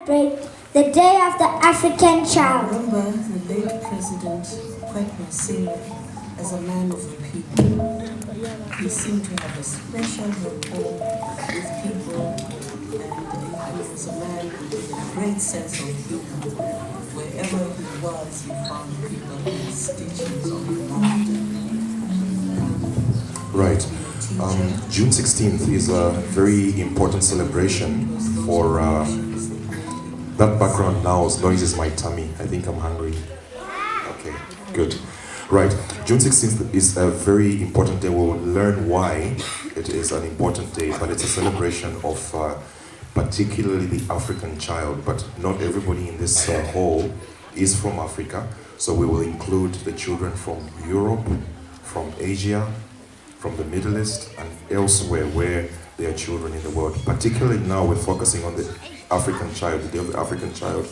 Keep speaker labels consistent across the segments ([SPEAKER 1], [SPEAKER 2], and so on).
[SPEAKER 1] celebrate the Day of the African Child.
[SPEAKER 2] Remember the late President Kwetna Singh as a man of the people. He seemed to have a special rapport with people, and he was a man with a great sense of humor. Wherever he was, he found people in stitches of laughter.
[SPEAKER 3] Right. June 16th is a very important celebration for that background now noises my tummy. I think I'm hungry. Okay, good. Right. June 16th is a very important day. We'll learn why it is an important day, but it's a celebration of particularly the African child. But not everybody in this hall is from Africa, so we will include the children from Europe, from Asia, from the Middle East, and elsewhere where there are children in the world. Particularly now we're focusing on the African child, the Day of the African Child,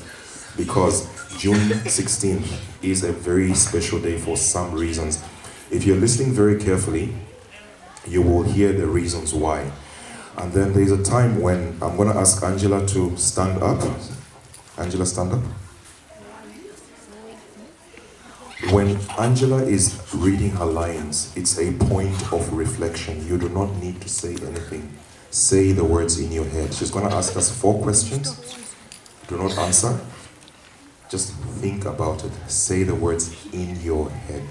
[SPEAKER 3] because June 16th is a very special day for some reasons. If you're listening very carefully, you will hear the reasons why. And then there's a time when I'm going to ask Angela to stand up. Angela, stand up. When Angela is reading her lines, it's a point of reflection. You do not need to say anything. Say the words in your head. She's going to ask us 4 questions. Do not answer. Just think about it. Say the words in your head.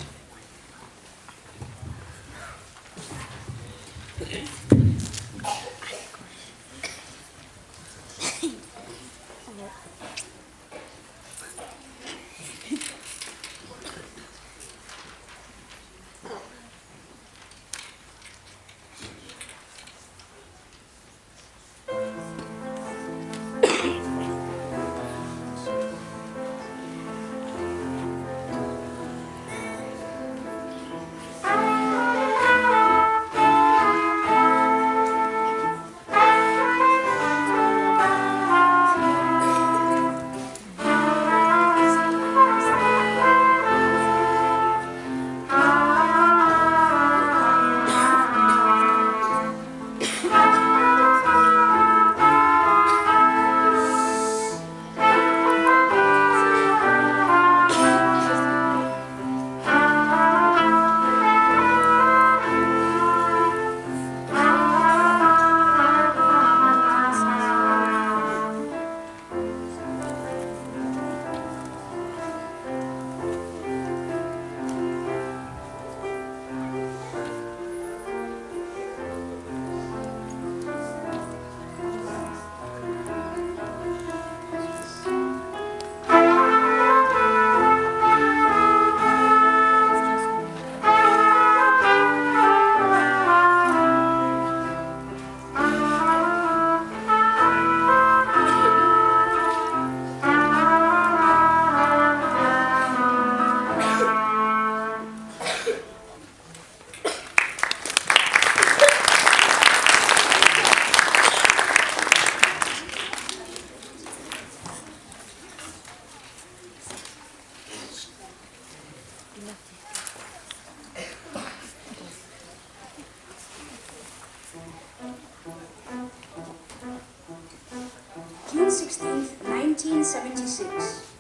[SPEAKER 4] June 16th, 1976.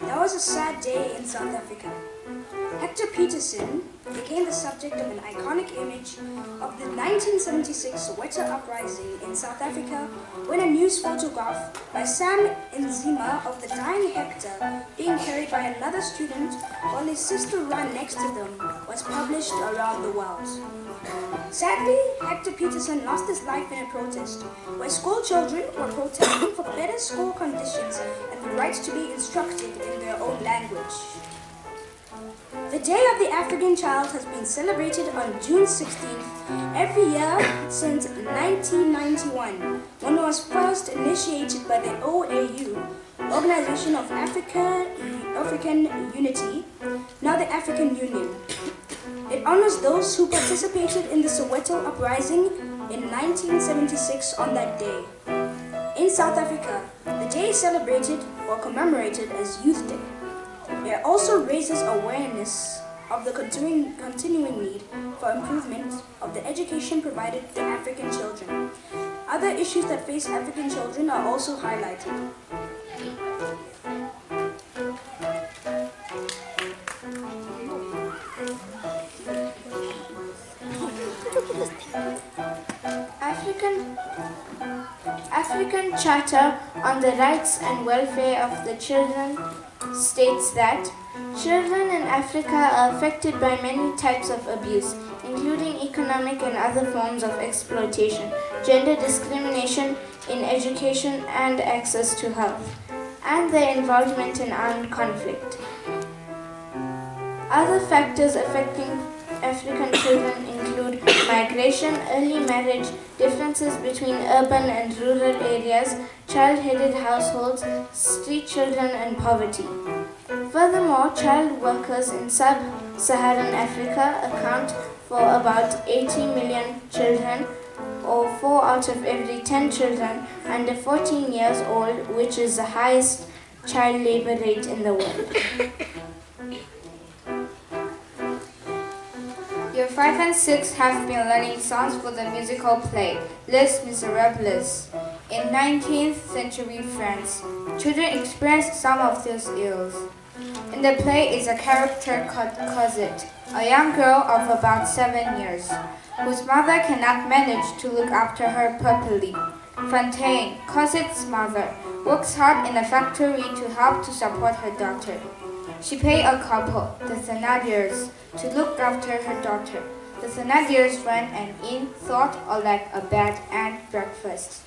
[SPEAKER 4] That was a sad day in South Africa. Hector Peterson became the subject of an iconic image of the 1976 Soweto uprising in South Africa when a news photograph by Sam Nzima of the dying Hector being carried by another student while his sister ran next to them was published around the world. Sadly, Hector Peterson lost his life in a protest where school children were protesting for better school conditions and the right to be instructed in their own language. The Day of the African Child has been celebrated on June 16th every year since 1991, when it was first initiated by the OAU, Organization of African Unity, now the African Union. It honors those who participated in the Soweto uprising in 1976 on that day. In South Africa, the day is celebrated or commemorated as Youth Day. It also raises awareness of the continuing need for improvement of the education provided to African children. Other issues that face African children are also highlighted.
[SPEAKER 5] African Charter on the Rights and Welfare of the Children states that children in Africa are affected by many types of abuse, including economic and other forms of exploitation, gender discrimination in education and access to health, and their involvement in armed conflict. Other factors affecting African children include migration, early marriage, differences between urban and rural areas, child-headed households, street children, and poverty. Furthermore, child workers in sub-Saharan Africa account for about 80 million children, or 4 out of every 10 children under 14 years old, which is the highest child labor rate in the world.
[SPEAKER 6] Year 5 and 6 have been learning songs for the musical play Les Miserables. In 19th century France, children experienced some of these ills. In the play is a character called Cosette, a young girl of about 7 years, whose mother cannot manage to look after her properly. Fontaine, Cosette's mother, works hard in a factory to help to support her daughter. She paid a couple, the Thénardiers, to look after her daughter. The Thénardiers ran an inn, thought or like a bed and breakfast.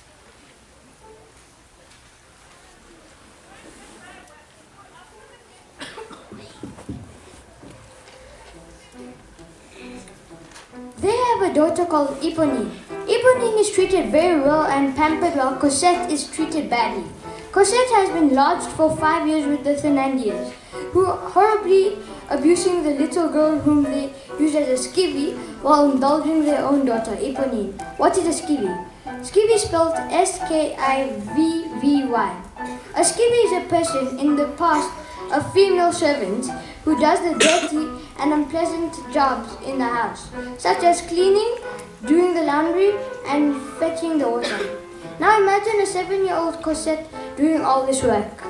[SPEAKER 1] They have a daughter called Eponine. Eponine is treated very well and pampered while Cosette is treated badly. Cosette has been lodged for 5 years with the Thénardiers, who are horribly abusing the little girl whom they use as a skivvy while indulging their own daughter, Eponine. What is a skivvy? Skivvy is spelled S-K-I-V-V-Y. A skivvy is a person, in the past a female servant, who does the dirty and unpleasant jobs in the house, such as cleaning, doing the laundry, and fetching the water. Now imagine a 7-year-old Cosette doing all this work.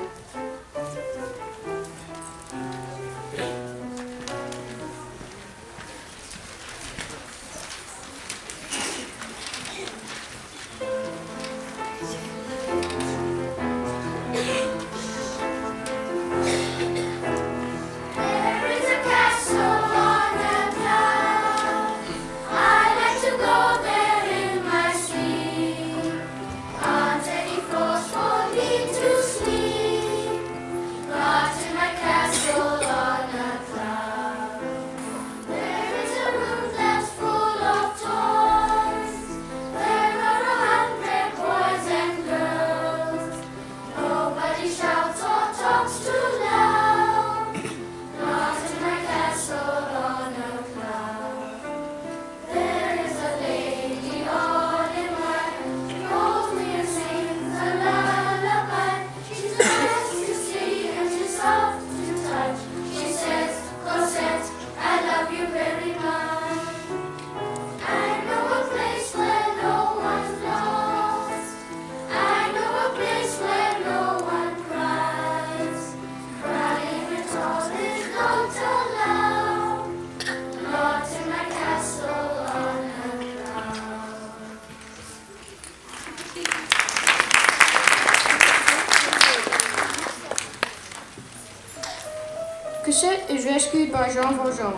[SPEAKER 5] Cosette is rescued by Jean Valjean.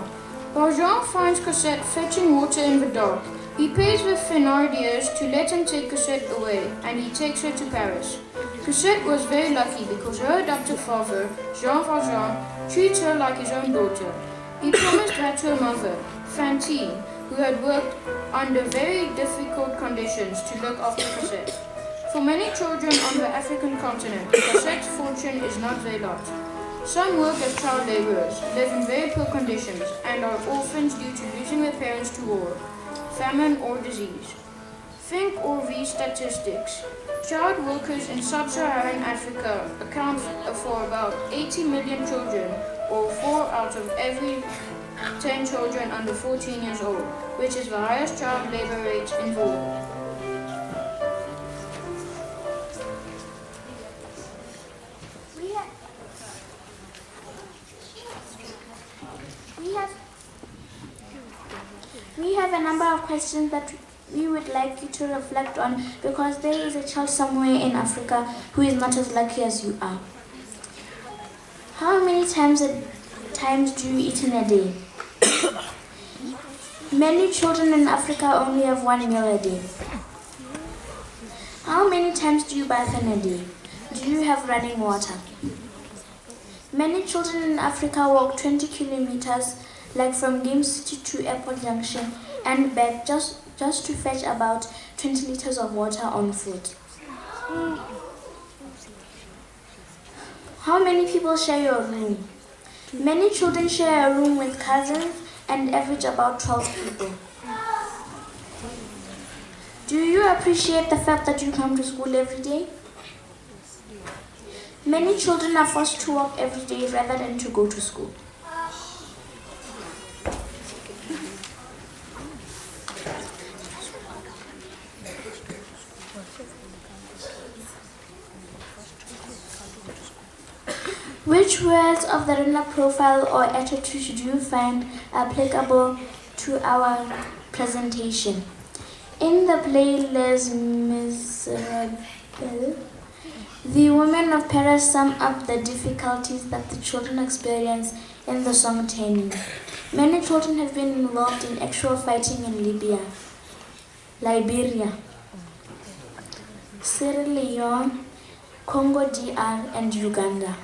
[SPEAKER 5] Valjean finds Cosette fetching water in the dark. He pays the Thénardiers to let him take Cosette away, and he takes her to Paris. Cosette was very lucky because her adoptive father, Jean Valjean, treats her like his own daughter. He promised her to her mother, Fantine, who had worked under very difficult conditions to look after Cosette. For many children on the African continent, Cosette's fortune is not very large. Some work as child laborers, live in very poor conditions, and are orphans due to losing their parents to war, famine, or disease. Think of these statistics. Child workers in sub-Saharan Africa account for about 80 million children, or 4 out of every 10 children under 14 years old, which is the highest child labor rate in the world.
[SPEAKER 1] We have a number of questions that we would like you to reflect on, because there is a child somewhere in Africa who is not as lucky as you are. How many times do you eat in a day? Many children in Africa only have 1 meal a day. How many times do you bath in a day? Do you have running water? Many children in Africa walk 20 kilometers, like from Game City to Airport Junction and back, just to fetch about 20 liters of water on foot. How many people share your room? Many children share a room with cousins and average about 12 people. Do you appreciate the fact that you come to school every day? Many children are forced to walk every day rather than to go to school. Which words of the Rena profile or attitude do you find applicable to our presentation? In the play Les Miserables, the women of Paris sum up the difficulties that the children experience in the song Tenny. Many children have been involved in actual fighting in Liberia, Sierra Leone, Congo DR, and Uganda.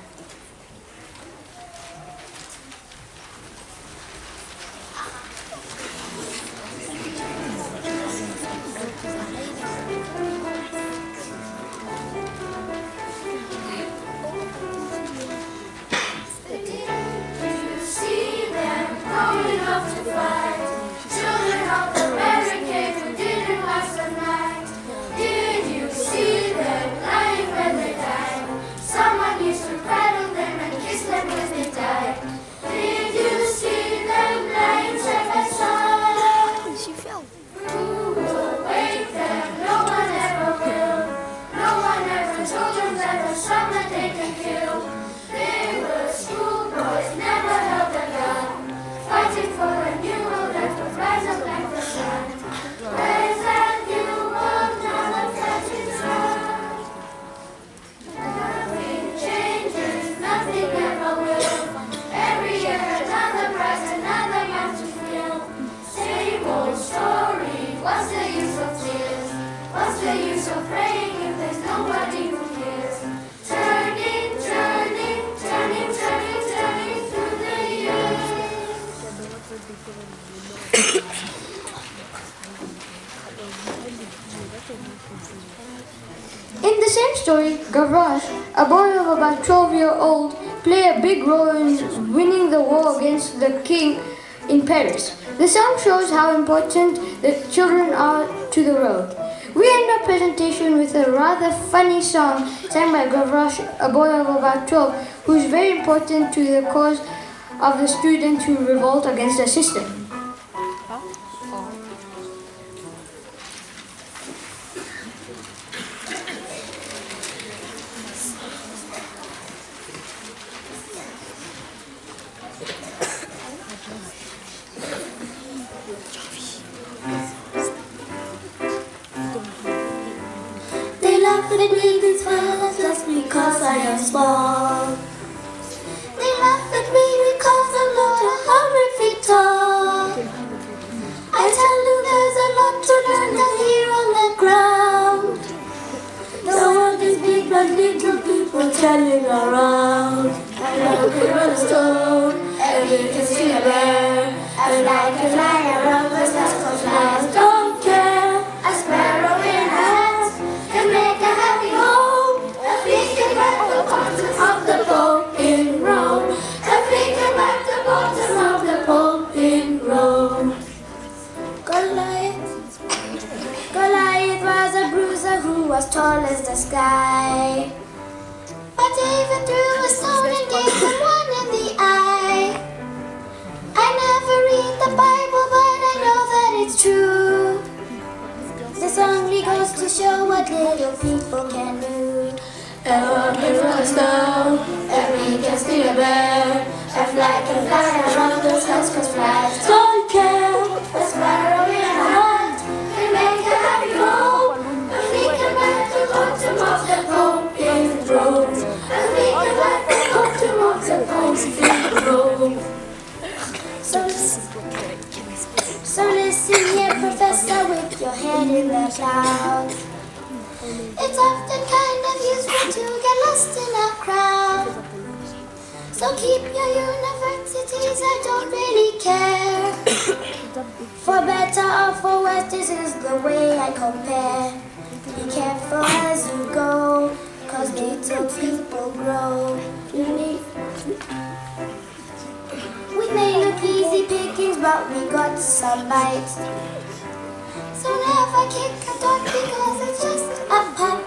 [SPEAKER 1] In the same story, Gavroche, a boy of about 12-year-old, played a big role in winning the war against the king in Paris. The song shows how important the children are to the world. We end our presentation with a rather funny song sang by Gavroche, a boy of about 12, who is very important to the cause of the students who revolt against the system. They laugh at me this fellas just because I am small. They laugh at me because I'm not 100 feet tall. I tell you there's a lot to learn down here on the ground. The world is big but little people turning around. I'm like a rolling stone, and you can see a bear. I'm like a flying around the stars, cause I don't care. A sparrow in a hat can make a happy home. A flea can back the bottom of the boat in Rome. A flea can back the bottom of the boat in Rome. Goliath was a bruiser who was tall as the sky. But David threw a stone and gave him one in the eye. I never read the Bible, but I know that it's true. This only goes to show what little people can do. And one can throw a stone, and we can steal a bear. A fly can fly around the skies, cause flies don't care. A sparrow in a hat can make
[SPEAKER 7] closer with your head in the clouds. It's often kind of useful to get lost in a crowd. So keep your universities, I don't really care. For better or for worse, this is the way I compare. Be careful as you go, cause little people grow. We may look easy pickings, but we got some bite. So never kick a dog because it's just a pup.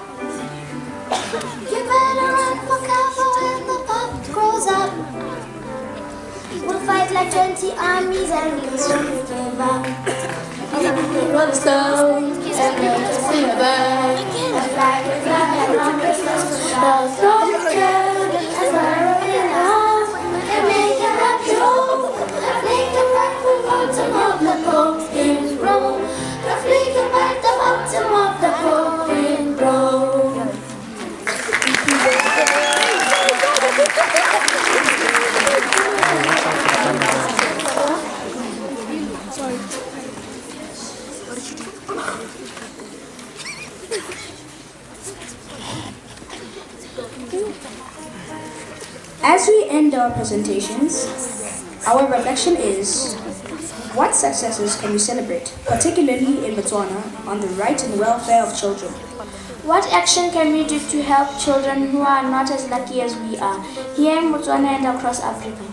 [SPEAKER 7] You better run for cover when the pup grows up. We'll fight like 20 armies and we'll soon give up. We roll the stone and make us sing a bird. And fly and run the stars. Don't care and burrow in the house. And make a happy home. And make a right from bottom of the boat in Rome. And flick about the bottom of the boat in Rome.
[SPEAKER 4] As we end our presentations, our reflection is, what successes can we celebrate, particularly in Botswana, on the right and welfare of children?
[SPEAKER 1] What action can we do to help children who are not as lucky as we are, here in Botswana and across Africa?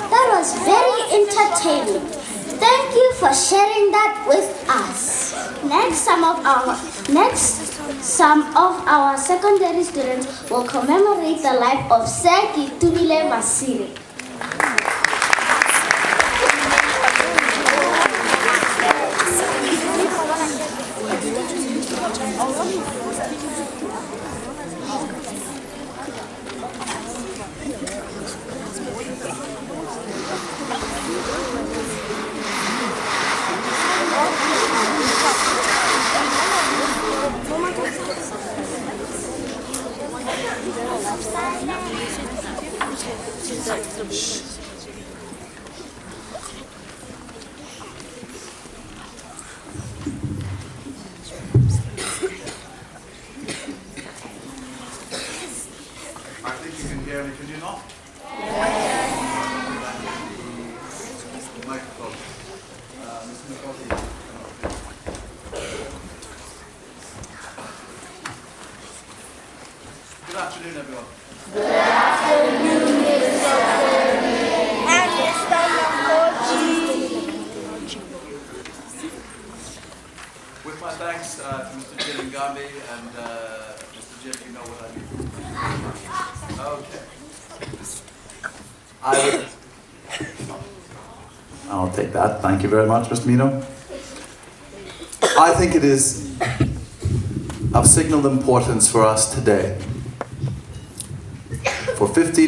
[SPEAKER 7] That was very entertaining. Thank you for sharing that with us. Next, some of our secondary students will commemorate the life of Sir Kitulile Masire.
[SPEAKER 8] I think you can hear me, can you not? Microphone. Mr. McCarthy. Good afternoon, everyone. With my thanks to Mr. Jill Ngambi and Mr. Jill, you know what I mean. Okay.
[SPEAKER 9] I'll take that. Thank you very much, Mr. Mino. I think it is of signal importance for us today, for 15